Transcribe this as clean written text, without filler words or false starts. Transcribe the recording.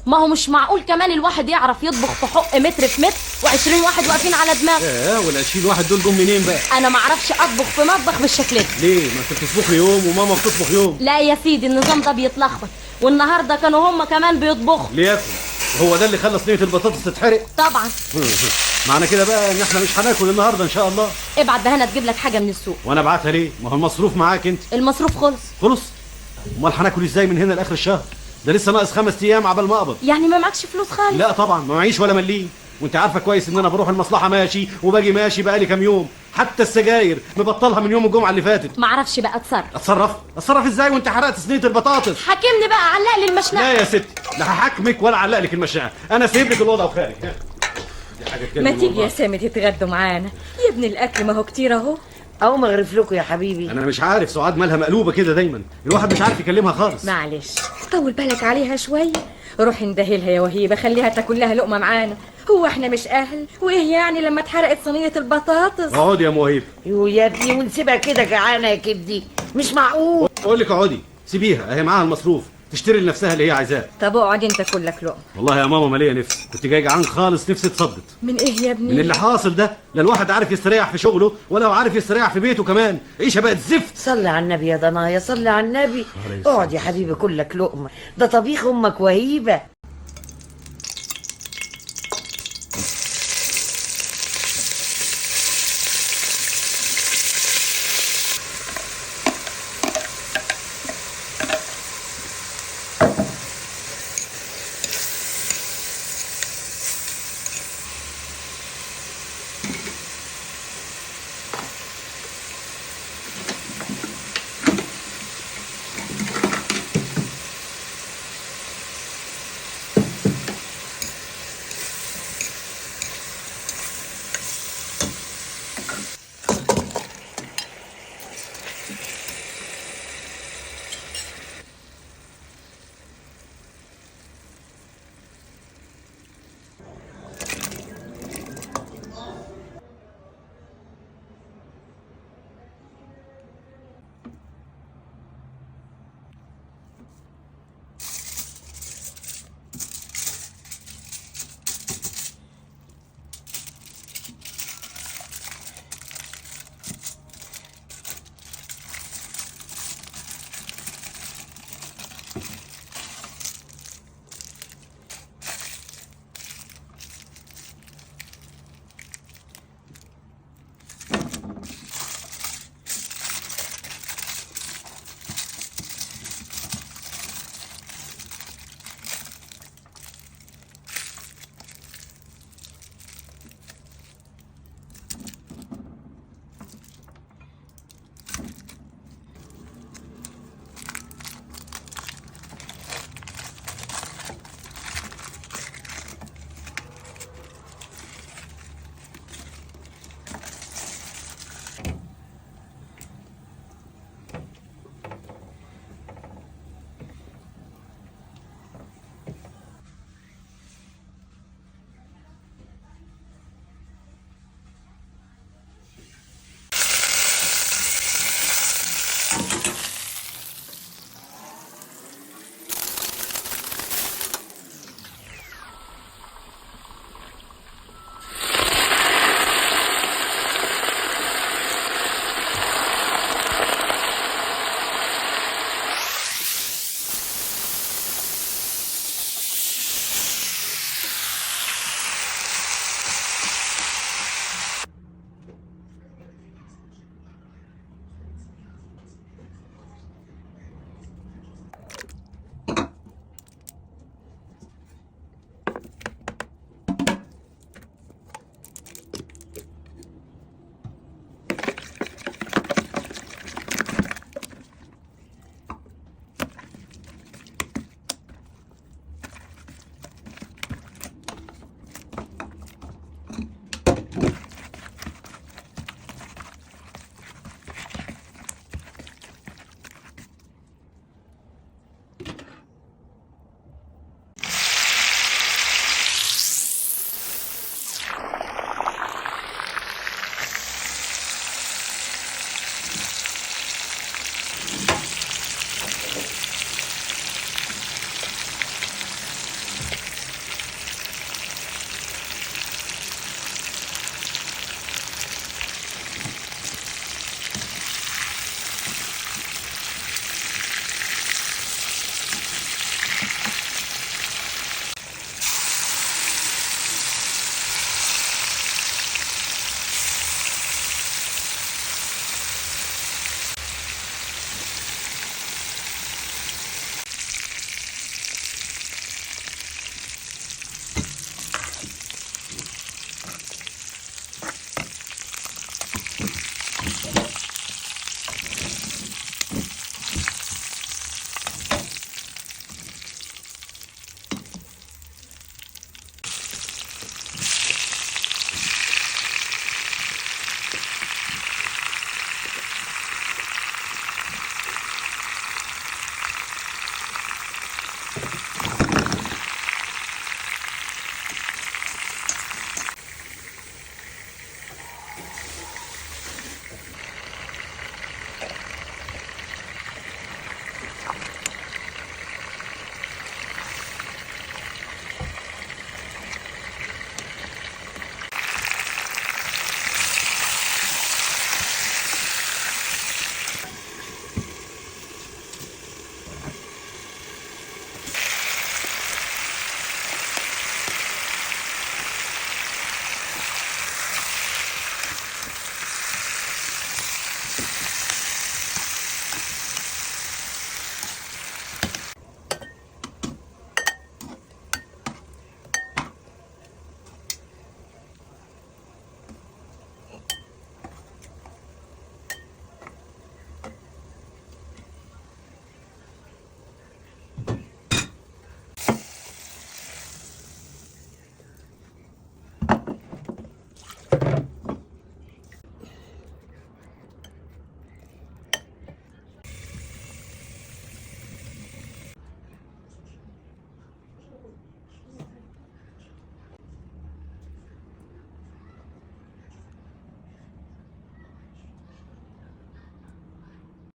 ما هو مش معقول كمان الواحد يعرف يطبخ في حق متر في متر و20 واحد واقفين على دماغه. وال20 واحد دول جم منين بقى؟ انا ما اعرفش اطبخ في مطبخ بالشكل ده. ليه؟ ما انت بتطبخي يوم وماما بتطبخ يوم. لا يا سيدي، النظام ده بيتلخبط، والنهارده كانوا هم كمان بيطبخوا. ليكن هو ده اللي خلى صينيه البطاطس تتحرق طبعا. معنى كده بقى ان احنا مش هناكل النهارده ان شاء الله. ابعت بهنا تجيب لك حاجه من السوق. وانا ابعتها ليه؟ ما هو المصروف معاك انت. المصروف خلص. خلص؟ امال هناكل ازاي من هنا لاخر الشهر؟ ده لسه ناقص 5 ايام عبال ما اقبض. يعني ما معكش فلوس خالص؟ لا طبعا ما معيش ولا مليم، وانت عارفه كويس ان انا بروح المصلحه ماشي وباجي ماشي بقالي كام يوم، حتى السجاير مبطلها من يوم الجمعه اللي فاتت. ما اعرفش بقى اتصرف ازاي وانت حرقت صينيه البطاطس؟ حاكمني بقى، علق لي المشنقه. لا يا ستي، لا هحاكمك ولا علق لك المشنقه، انا سايب لك الوضع وخارج. ما تيجي يا سامي تتغدوا معانا يا ابن الاكل، ما هو كتير اهو. اقوم اغرف لكم يا حبيبي. انا مش عارف سعاد مالها مقلوبه كده دايما، الواحد مش عارف يكلمها خالص. معلش طول بالك عليها شويه، روح اندهلها يا وهيبه، خليها تاكل لها لقمه معانا. هو احنا مش اهل؟ وايه يعني لما اتحرقت صينيه البطاطس؟ اقعدي يا موهيب. يا ابني ونسيبها كده جعانه يا كبدي، مش معقول. اقول لك اقعدي، سيبيها اهي معاها المصروف، تشتري لنفسها اللي هي عايزاه. طب اقعد انت كلك لقمه. والله يا ماما ماليه نفسي، كنت جاي جعان خالص، نفسي اتصدت. من ايه يا ابني؟ من اللي حاصل ده، لا الواحد عارف يستريح في شغله ولا عارف يستريح في بيته كمان، عيشه بقت زفت. صلي على النبي يا ضنايا، صلي على النبي. اقعد يا حبيبي كلك لقمه، ده طبيخ امك وهيبه.